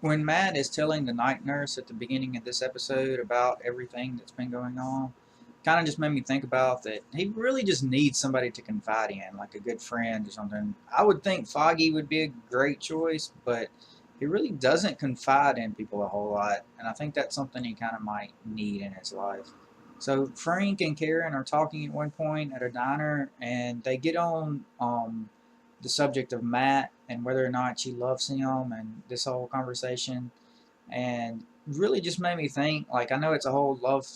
When Matt is telling the night nurse at the beginning of this episode about everything that's been going on, kind of just made me think about that he really just needs somebody to confide in, like a good friend or something. I would think Foggy would be a great choice, but he really doesn't confide in people a whole lot, and I think that's something he kind of might need in his life. So Frank and Karen are talking at one point at a diner, and they get on the subject of Matt and whether or not she loves him and this whole conversation, and really just made me think, like, I know it's a whole love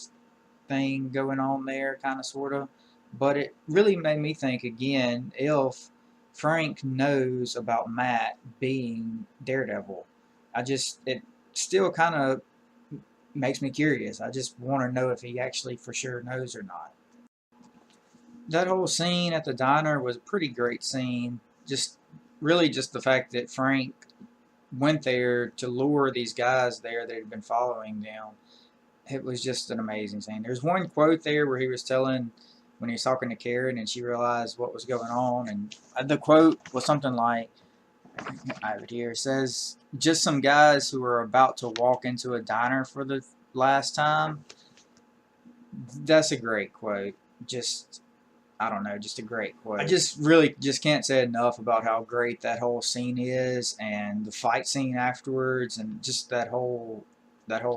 thing going on there, kind of, sort of, but it really made me think again if Frank knows about Matt being Daredevil. It still kind of makes me curious. I just want to know if he actually for sure knows or not. That whole scene at the diner was a pretty great scene. Just really just the fact that Frank went there to lure these guys there that had been following them. It was just an amazing scene. There's one quote there where he was telling, when he was talking to Karen and she realized what was going on, and the quote was something like, I have it here, it says, just some guys who are about to walk into a diner for the last time. That's a great quote. Just, I don't know, just a great quote. I just really just can't say enough about how great that whole scene is, and the fight scene afterwards, and just that whole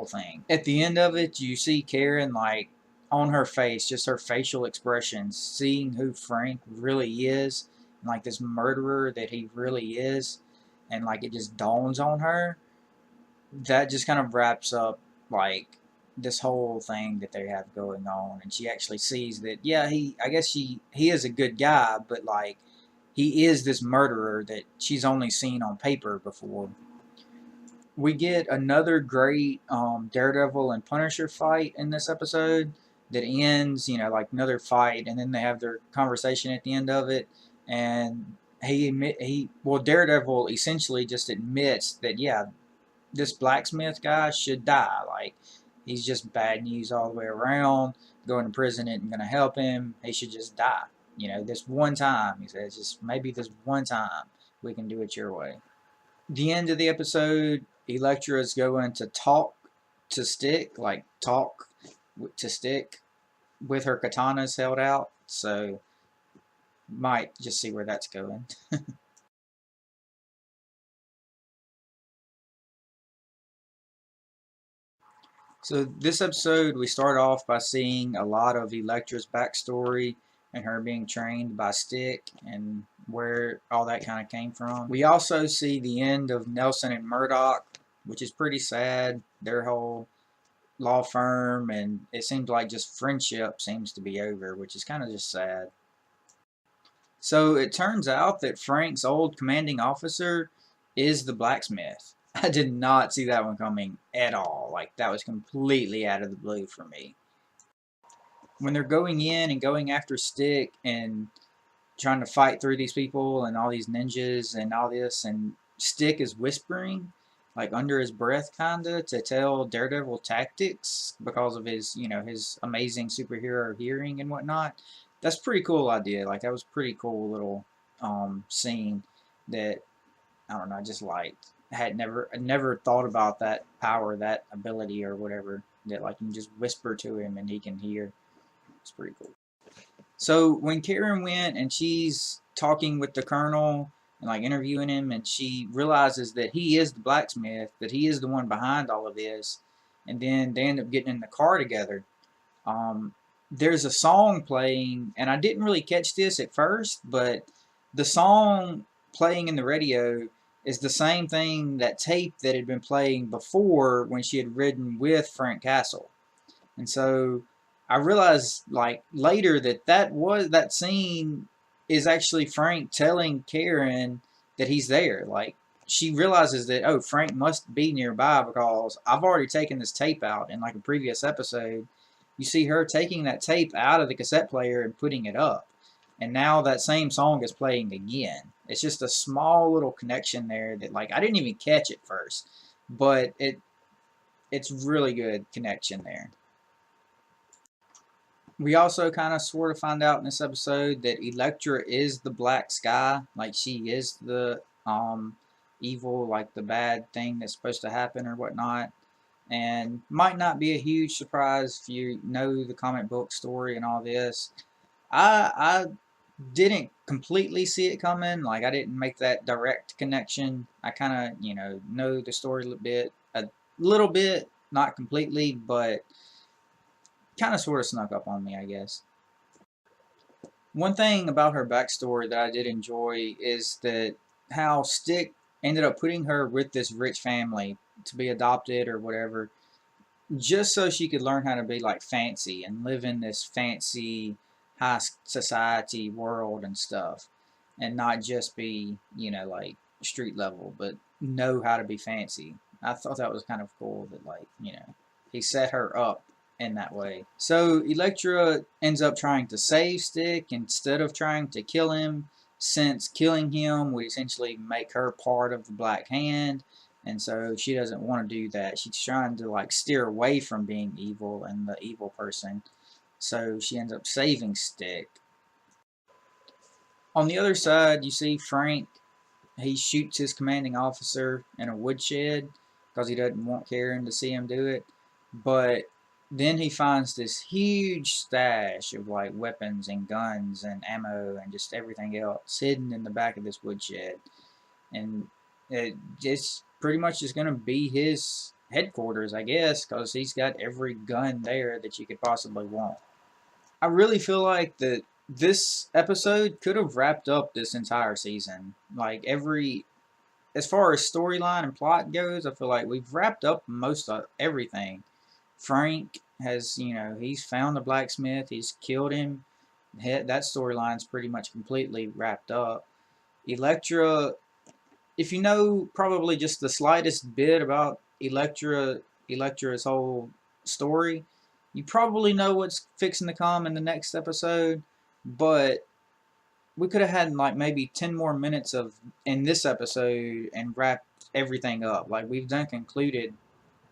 thing. At the end of it, you see Karen, like, on her face, just her facial expressions, seeing who Frank really is, and like this murderer that he really is, and like it just dawns on her. That just kind of wraps up, like, this whole thing that they have going on, and she actually sees that, yeah, I guess he is a good guy, but like he is this murderer that she's only seen on paper before. We get another great Daredevil and Punisher fight in this episode that ends, like another fight, and then they have their conversation at the end of it, and Daredevil essentially just admits that, yeah, this blacksmith guy should die. Like, he's just bad news all the way around. Going to prison isn't going to help him. He should just die. This one time, he says, just maybe this one time we can do it your way. The end of the episode, Elektra is going to talk to Stick, like talk to Stick with her katanas held out. So, might just see where that's going. So this episode, we start off by seeing a lot of Elektra's backstory and her being trained by Stick and where all that kind of came from. We also see the end of Nelson and Murdoch, which is pretty sad. Their whole law firm, and it seems like just friendship seems to be over, which is kind of just sad. So it turns out that Frank's old commanding officer is the blacksmith. I did not see that one coming at all. Like, that was completely out of the blue for me. When they're going in and going after Stick and trying to fight through these people and all these ninjas and all this, and Stick is whispering, like under his breath, kinda, to tell Daredevil tactics because of his amazing superhero hearing and whatnot. That's a pretty cool idea. Like, that was a pretty cool little scene that, I don't know, I just liked. I never thought about that power, that ability or whatever, that like you can just whisper to him and he can hear. It's pretty cool. So when Karen went and she's talking with the colonel and like interviewing him, and she realizes that he is the blacksmith, that he is the one behind all of this, and then they end up getting in the car together. Um, there's a song playing, and I didn't really catch this at first, but the song playing in the radio is the same thing, that tape that had been playing before when she had ridden with Frank Castle. And so I realized, like, later that scene is actually Frank telling Karen that he's there. Like, she realizes that, oh, Frank must be nearby because I've already taken this tape out in like a previous episode. You see her taking that tape out of the cassette player and putting it up. And now that same song is playing again. It's just a small little connection there that, like, I didn't even catch at first, but it's really good connection there. We also kind of sort of find out in this episode that Elektra is the Black Sky, like she is the evil, like the bad thing that's supposed to happen or whatnot. And might not be a huge surprise if you know the comic book story and all this. I didn't completely see it coming. Like, I didn't make that direct connection. I kind of, know the story a little bit, not completely, but kind of sort of snuck up on me, I guess. One thing about her backstory that I did enjoy is that how Stick ended up putting her with this rich family to be adopted or whatever, just so she could learn how to be like fancy and live in this fancy high society world and stuff, and not just be, like street level, but know how to be fancy. I thought that was kind of cool that, like, he set her up in that way. So Elektra ends up trying to save Stick instead of trying to kill him, since killing him would essentially make her part of the Black Hand, and so she doesn't want to do that. She's trying to, like, steer away from being evil and the evil person. So she ends up saving Stick. On the other side, you see Frank. He shoots his commanding officer in a woodshed because he doesn't want Karen to see him do it. But then he finds this huge stash of, like, weapons and guns and ammo and just everything else hidden in the back of this woodshed. And it's pretty much just going to be his headquarters, I guess, because he's got every gun there that you could possibly want. I really feel like that this episode could have wrapped up this entire season. Like, as far as storyline and plot goes, I feel like we've wrapped up most of everything. Frank has, he's found the blacksmith, he's killed him. That storyline's pretty much completely wrapped up. Elektra, if you know probably just the slightest bit about Elektra's whole story, you probably know what's fixing to come in the next episode, but we could have had, like, maybe 10 more minutes in this episode and wrapped everything up. Like, we've done concluded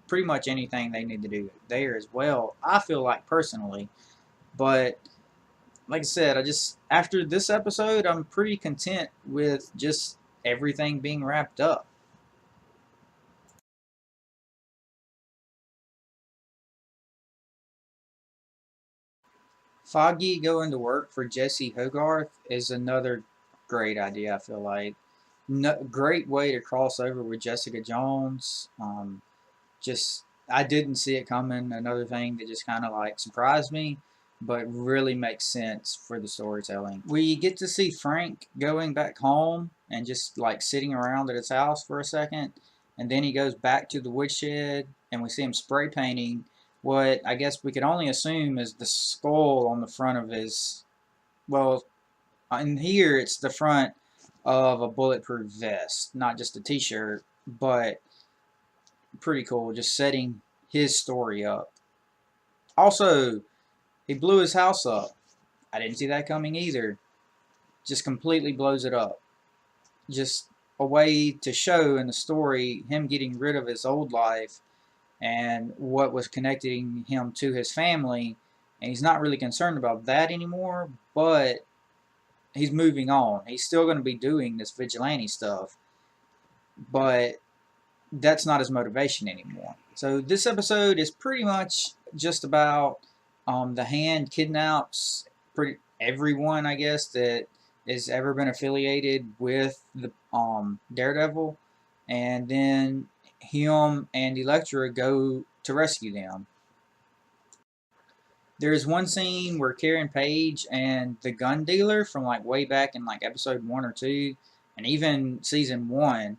pretty much anything they need to do there as well, I feel like, personally. But like I said, after this episode, I'm pretty content with just everything being wrapped up. Foggy going to work for Jesse Hogarth is another great idea, I feel like. No, great way to cross over with Jessica Jones. I didn't see it coming. Another thing that just kind of, like, surprised me, but really makes sense for the storytelling. We get to see Frank going back home and just, like, sitting around at his house for a second, and then he goes back to the woodshed and we see him spray painting what I guess we could only assume is the skull on the front of his, well, in here it's the front of a bulletproof vest, not just a t-shirt, but pretty cool, just setting his story up. Also, he blew his house up. I didn't see that coming either. Just completely blows it up. Just a way to show in the story him getting rid of his old life and what was connecting him to his family, and he's not really concerned about that anymore, but he's moving on. He's still going to be doing this vigilante stuff, but that's not his motivation anymore. So this episode is pretty much just about the Hand kidnaps everyone, I guess, that has ever been affiliated with the Daredevil, and then him and Elektra go to rescue them. There's one scene where Karen Page and the gun dealer from, like, way back in, like, episode 1 or 2, and even season 1,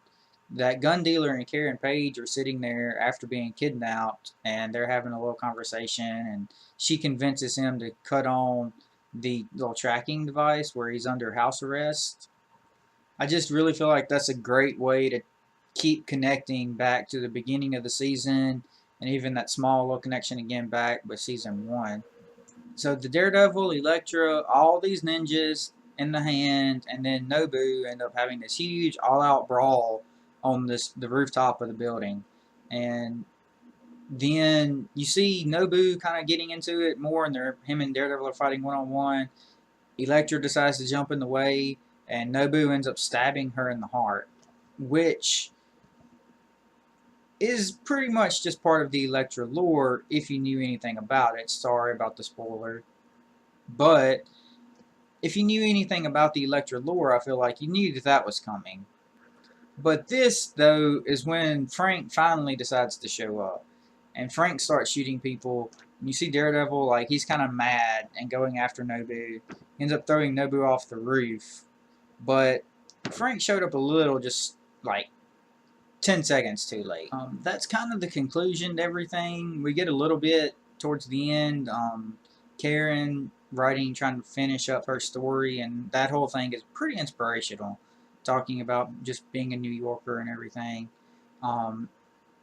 that gun dealer and Karen Page are sitting there after being kidnapped, and they're having a little conversation, and she convinces him to cut on the little tracking device where he's under house arrest. I just really feel like that's a great way to keep connecting back to the beginning of the season, and even that small little connection again back with season 1. So the Daredevil, Elektra, all these ninjas in the Hand, and then Nobu end up having this huge all-out brawl on the rooftop of the building. And then you see Nobu kind of getting into it more, and him and Daredevil are fighting one-on-one. Elektra decides to jump in the way, and Nobu ends up stabbing her in the heart. which is pretty much just part of the Elektra lore if you knew anything about it. Sorry about the spoiler. But if you knew anything about the Elektra lore, I feel like you knew that that was coming. But this, though, is when Frank finally decides to show up. And Frank starts shooting people. And you see Daredevil, like, he's kind of mad and going after Nobu. He ends up throwing Nobu off the roof. But Frank showed up a little, just, like, 10 seconds too late. That's kind of the conclusion to everything. We get a little bit towards the end. Karen writing, trying to finish up her story, and that whole thing is pretty inspirational, talking about just being a New Yorker and everything.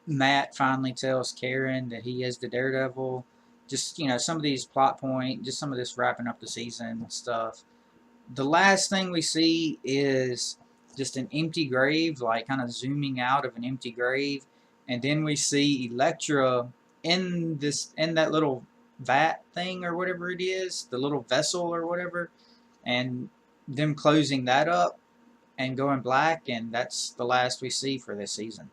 Matt finally tells Karen that he is the Daredevil. Just, you know, some of these plot points, just some of this wrapping up the season stuff. The last thing we see is just an empty grave, like kind of zooming out of an empty grave, and then we see Elektra in that little vat thing or whatever it is, the little vessel or whatever, and them closing that up and going black, and that's the last we see for this season.